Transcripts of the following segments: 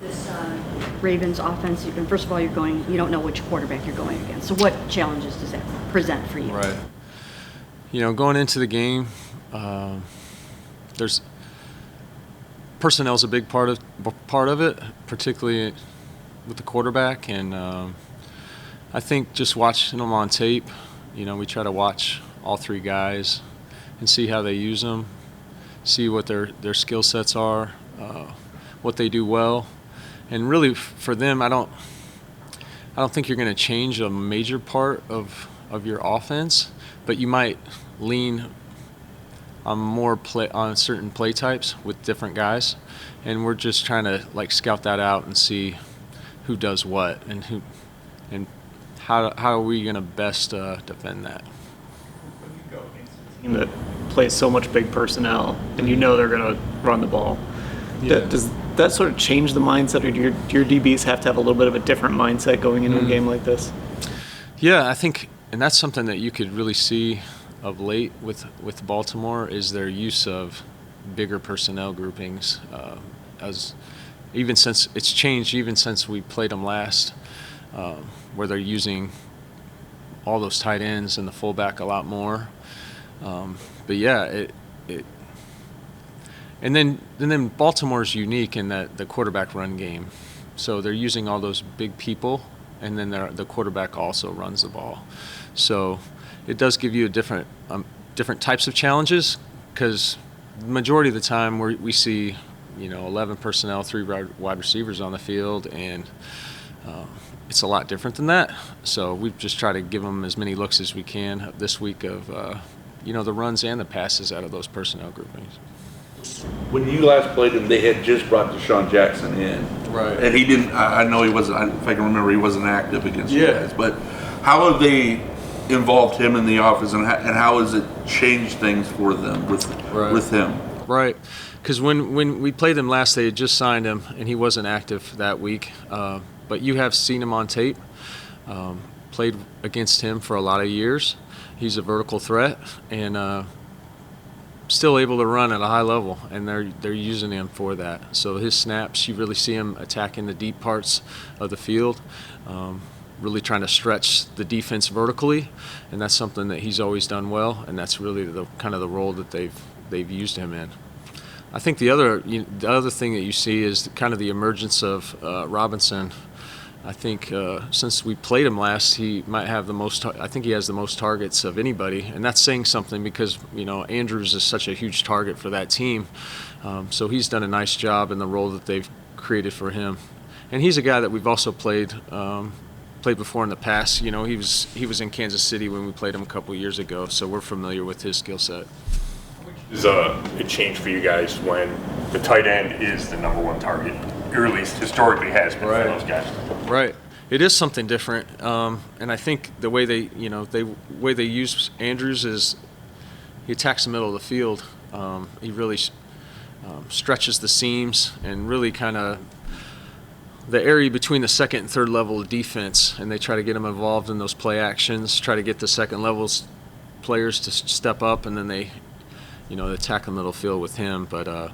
This Ravens offense, and first of all, you don't know which quarterback you're going against. So what challenges does that present for you? Right. Going into the game, there's personnel's a big part of it, particularly with the quarterback. And I think just watching them on tape, we try to watch all three guys and see how they use them, see what their skill sets are, what they do well. And really, for them, I don't think you're going to change a major part of your offense, but you might lean on certain play types with different guys, and we're just trying to scout that out and see who does what and how are we going to best defend that. When you go against a team that plays so much big personnel and they're going to run the ball, does that sort of change the mindset, or do your DBs have to have a little bit of a different mindset going into a game like this? Yeah, I think, and that's something that you could really see of late with Baltimore, is their use of bigger personnel groupings. Even since it's changed, even since we played them last, where they're using all those tight ends and the fullback a lot more. But yeah, and then Baltimore's unique in that the quarterback run game. So they're using all those big people, and then the quarterback also runs the ball. So it does give you a different types of challenges, because the majority of the time we see 11 personnel, 3 wide receivers on the field, and it's a lot different than that. So we've just tried to give them as many looks as we can this week of the runs and the passes out of those personnel groupings. When you last played him, they had just brought Deshaun Jackson in. Right. And he didn't, I know he wasn't, if I can remember, he wasn't active against you guys. But how have they involved him in the offense, and how has it changed things for them with him? Right. Because when we played him last, they had just signed him, and he wasn't active that week. But you have seen him on tape, played against him for a lot of years. He's a vertical threat, and still able to run at a high level, and they're using him for that. So his snaps, you really see him attacking the deep parts of the field, really trying to stretch the defense vertically, and that's something that he's always done well, and that's really the kind of the role that they've used him in. I think the other thing that you see is kind of the emergence of Robinson. I think since we played him last, he might have the most. I think he has the most targets of anybody, and that's saying something, because Andrews is such a huge target for that team. So he's done a nice job in the role that they've created for him, and he's a guy that we've also played before in the past. He was in Kansas City when we played him a couple of years ago, so we're familiar with his skill set. Is a change for you guys when the tight end is the number one target, or at least historically has been for those guys? Right. It is something different, and I think the way they use Andrews is he attacks the middle of the field. He really stretches the seams and really kind of the area between the second and third level of defense, and they try to get him involved in those play actions, try to get the second levels players to step up, and then they attack the middle field with him. But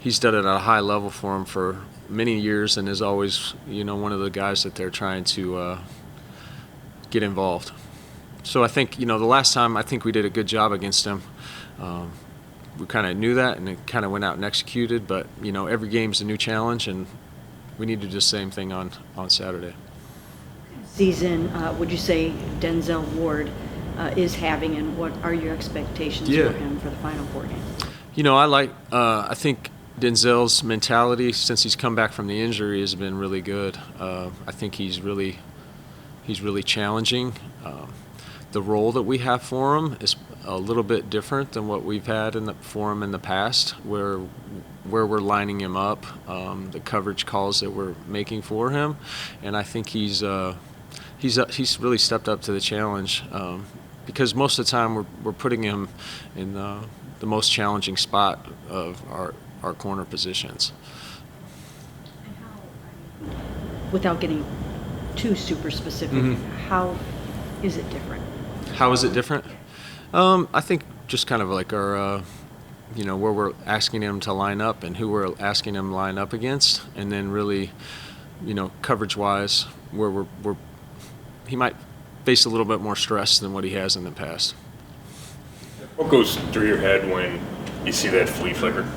he's done it at a high level for him for many years, and is always one of the guys that they're trying to get involved. So I think the last time I think we did a good job against him. We kind of knew that, and it kind of went out and executed. But every game's a new challenge, and we need to do the same thing on Saturday. Season, would you say Denzel Ward is having, and what are your expectations for him for the final 4 games? I think Denzel's mentality since he's come back from the injury has been really good. I think he's really challenging. The role that we have for him is a little bit different than what we've had for him in the past, where we're lining him up, the coverage calls that we're making for him, and I think he's really stepped up to the challenge, because most of the time we're putting him in the most challenging spot of our corner positions. And how, without getting too super specific, how is it different? How is it different? I think just kind of like our where we're asking him to line up and who we're asking him to line up against, and then really, coverage-wise, where he might face a little bit more stress than what he has in the past. What goes through your head when you see that flea flicker?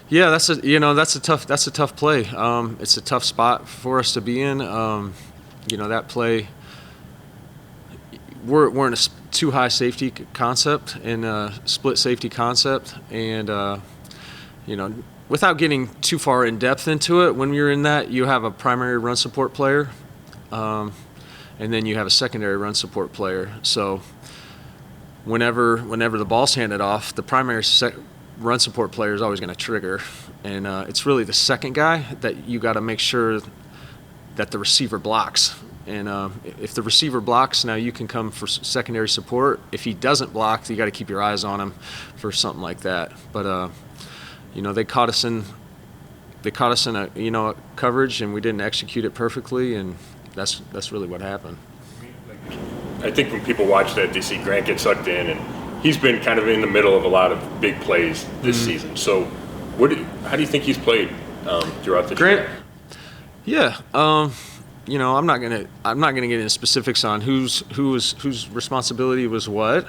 Yeah, that's a tough play. It's a tough spot for us to be in. That play, we're in a too high safety concept and a split safety concept, and without getting too far in depth into it, when you're in that, you have a primary run support player, and then you have a secondary run support player. So whenever the ball's handed off, the primary run support player is always going to trigger, and it's really the second guy that you got to make sure that the receiver blocks. And if the receiver blocks, now you can come for secondary support. If he doesn't block, you got to keep your eyes on him for something like that. But they caught us in a coverage, and we didn't execute it perfectly, and that's really what happened. I think when people watch that, they see Grant get sucked in, and he's been kind of in the middle of a lot of big plays this season. So, how do you think he's played throughout the Grant? Yeah, I'm not gonna get into specifics on whose responsibility was what.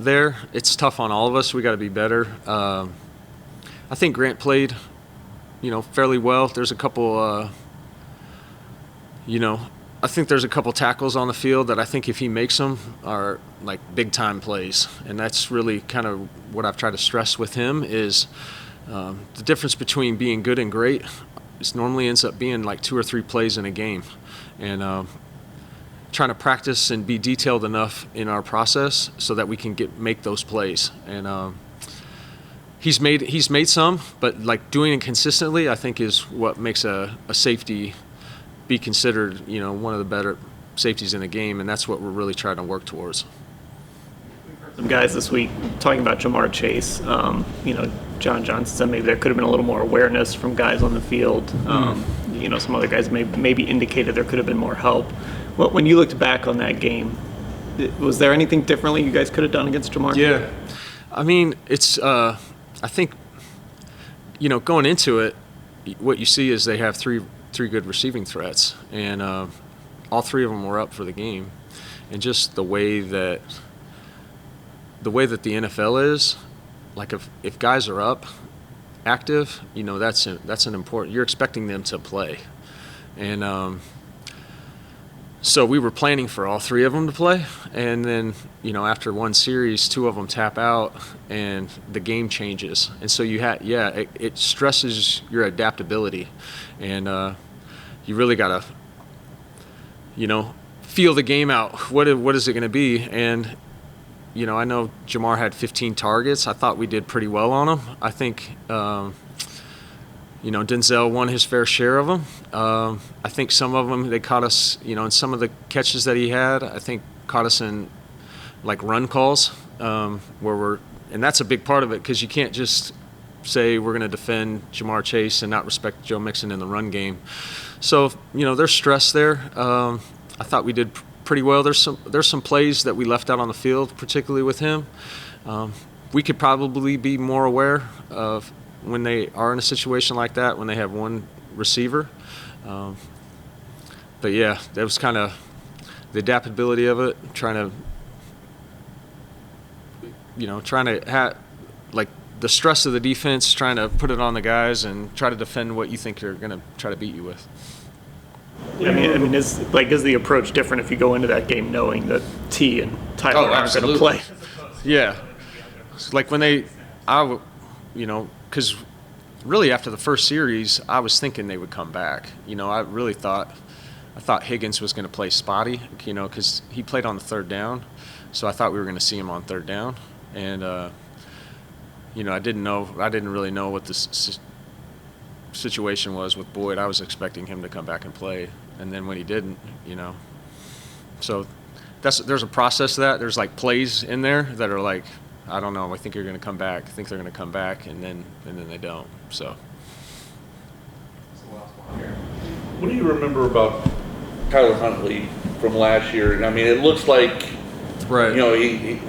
There, it's tough on all of us. We got to be better. I think Grant played, fairly well. There's a couple, I think there's a couple tackles on the field that I think if he makes them are like big time plays, and that's really kind of what I've tried to stress with him is the difference between being good and great. It normally ends up being like 2 or 3 plays in a game, and trying to practice and be detailed enough in our process so that we can make those plays. And he's made some, but like doing it consistently, I think is what makes a safety be considered, one of the better safeties in the game, and that's what we're really trying to work towards. Some guys this week talking about Jamar Chase. John Johnson said maybe there could have been a little more awareness from guys on the field. Some other guys maybe indicated there could have been more help. Well, when you looked back on that game, was there anything differently you guys could have done against Jamar? Yeah, I mean, it's I think going into it, what you see is they have three good receiving threats, and all 3 of them were up for the game, and just the way that the NFL is, like if guys are up, active, that's an important. You're expecting them to play, and so we were planning for all 3 of them to play, and then after one series, 2 of them tap out, and the game changes, and so it stresses your adaptability, and you really gotta feel the game out. What is it going to be? And I know Jamar had 15 targets. I thought we did pretty well on him. I think, Denzel won his fair share of them. I think some of them, they caught us, in some of the catches that he had, I think caught us in, like, run calls, and that's a big part of it, because you can't just say we're going to defend Jamar Chase and not respect Joe Mixon in the run game. So, there's stress there. I thought we did pretty well. There's some plays that we left out on the field, particularly with him. We could probably be more aware of when they are in a situation like that, when they have one receiver. But yeah, that was kind of the adaptability of it, trying to have, like, the stress of the defense, trying to put it on the guys and try to defend what you think they're going to try to beat you with. I mean, is the approach different if you go into that game knowing that T and Tyler aren't going to play? Yeah, it's like when because really after the first series, I was thinking they would come back. I really thought Higgins was going to play spotty, because he played on the 3rd down, so I thought we were going to see him on 3rd down, and I didn't really know what this situation was with Boyd. I was expecting him to come back and play, and then when he didn't, so there's a process to that. There's like plays in there that are like, I don't know, I think you're going to come back. I think they're going to come back, and then they don't. So. What do you remember about Tyler Huntley from last year? I mean, it looks like Right. You know,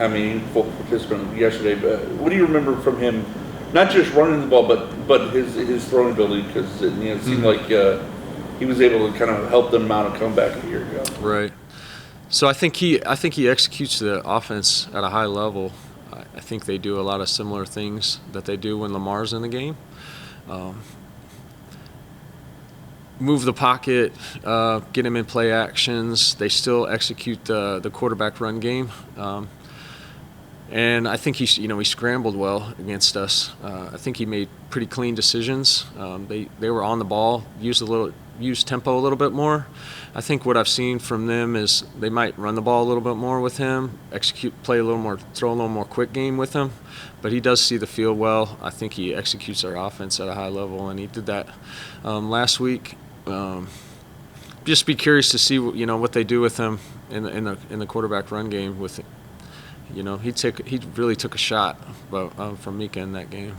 I mean, full participant yesterday. But what do you remember from him? Not just running the ball, but his throwing ability, because it seemed like he was able to kind of help them mount a comeback a year ago. Right. So I think he executes the offense at a high level. I think they do a lot of similar things that they do when Lamar's in the game. Move the pocket, get him in play actions. They still execute the quarterback run game. And I think he scrambled well against us. I think he made pretty clean decisions. They were on the ball, used tempo a little bit more. I think what I've seen from them is they might run the ball a little bit more with him, play a little more, throw a little more quick game with him. But he does see the field well. I think he executes our offense at a high level, and he did that last week. Just be curious to see what they do with him in the quarterback run game. He really took a shot from Mika in that game.